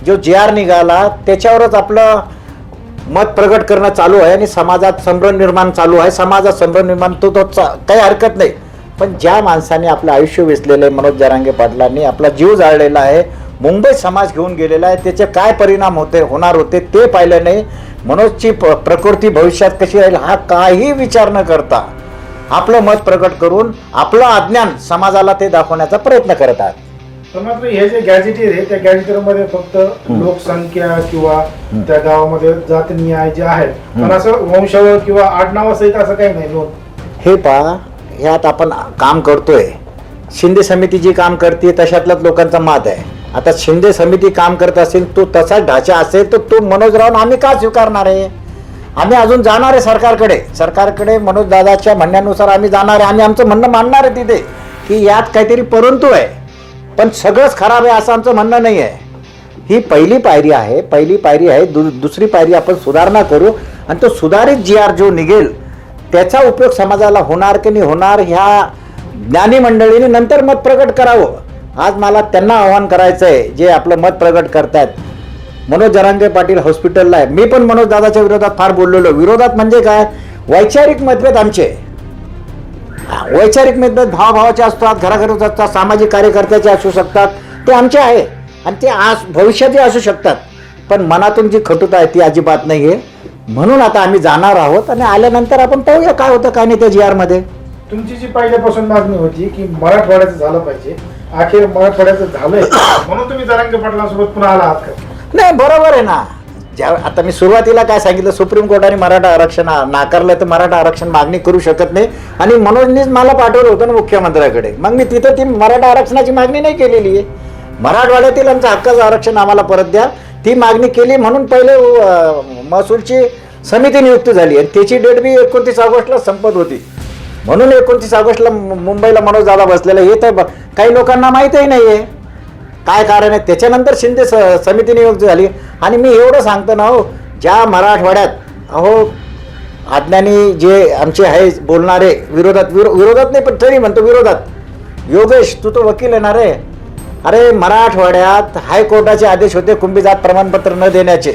जो GR निघाला त्याच्यावरच आपलं मत प्रगट करणं चालू आहे आणि समाजात संभ्रम निर्माण चालू आहे. समाजात संभ्रम निर्माण काही हरकत नाही, पण ज्या माणसाने आपलं आयुष्य वेचलेलं आहे, मनोज जरांगे पाटलांनी आपला जीव जाळलेला आहे, मुंबईत समाज घेऊन गेलेला आहे, त्याचे काय परिणाम होणार होते ते पाहिलं नाही. मनोजची प्रकृती भविष्यात कशी राहील हा काही विचार न करता आपलं मत प्रकट करून आपलं अज्ञान समाजाला ते दाखवण्याचा प्रयत्न करत आहेत. पण मात्र हे जे गॅजेटियर आहे त्या गॅजेटियरमध्ये फक्त लोकसंख्या किंवा त्या गावामध्ये जात न्याय जे आहेत, पण असं वंशावळ किंवा आडनावासहित असं काही नाही नोंद. हे पहा, ह्यात आपण काम करतोय, शिंदे समिती जी काम करते तशातल्याच लोकांचं मत आहे. आता शिंदे समिती काम करत असेल, तो तसा ढाचा असेल तर तो मनोज राऊत आम्ही का स्वीकारणार आहे? आम्ही अजून जाणार आहे सरकारकडे मनोज दादाच्या म्हणण्यानुसार आम्ही जाणार आहे. आम्ही आमचं म्हणणं मांडणार आहे तिथे की यात काहीतरी परंतु आहे, पण सगळंच खराब आहे असं आमचं म्हणणं नाही आहे. ही पहिली पायरी आहे. दुसरी पायरी आपण सुधारणा करू आणि तो सुधारित GR जो निघेल त्याचा उपयोग समाजाला होणार की नाही होणार ह्या ज्ञानी मंडळीने नंतर मत प्रगट करावं. आज मला त्यांना आव्हान करायचं आहे जे आपलं मत प्रगट करतायत. मनोज जरांगे पाटील हॉस्पिटलला आहे. मी पण मनोज दादाच्या विरोधात फार बोललेलो. विरोधात म्हणजे काय, वैचारिक मतभेद आमचे, वैचारिक मतभेद भावाभावाचे असतात, घराघरात असतात, सामाजिक कार्यकर्त्याचे असू शकतात, ते आमचे आहे आणि ते आज भविष्यातही असू शकतात. पण मनातून जी खटुता आहे ती अजिबात नाही आहे. म्हणून आता आम्ही जाणार आहोत आणि आल्यानंतर आपण पाहूया काय होतं काय नाही त्या GR मध्ये. तुमची जी पहिल्यापासून मागणी होती की मराठवाड्याचं झालं पाहिजे, अखेर मराठवाड्याचं झालंय म्हणून तुम्ही जरांगे पाटलांसोबत पुन्हा आला आहात का? नाही, बरोबर आहे ना. आता मी सुरुवातीला काय सांगितलं, सुप्रीम कोर्टाने मराठा आरक्षण नाकारलं तर मराठा आरक्षण मागणी करू शकत नाही आणि मनोजनीच मला पाठवलं होतं ना मुख्यमंत्र्याकडे. मग मी तिथं ती मराठा आरक्षणाची मागणी नाही केलेली आहे. मराठवाड्यातील आमचं हक्काचं आरक्षण आम्हाला परत द्या ती मागणी केली. म्हणून पहिले महसूलची समिती नियुक्त झाली आणि त्याची डेट बी 29 ऑगस्टला संपत होती. म्हणून 29 ऑगस्टला मुंबईला मनोज दादा बसलेला हे तर काही लोकांना माहीतही नाही आहे काय कारण आहे. त्याच्यानंतर शिंदे समिती नियुक्त झाली. आणि मी एवढं सांगतो ना, हो, ज्या मराठवाड्यात अज्ञानी जे आमचे आहे बोलणारे विरोधात नाही पण तरी म्हणतो विरोधात, योगेश तू तो वकील येणार आहे. अरे मराठवाड्यात हायकोर्टाचे आदेश होते कुणबी जात प्रमाणपत्र न देण्याचे.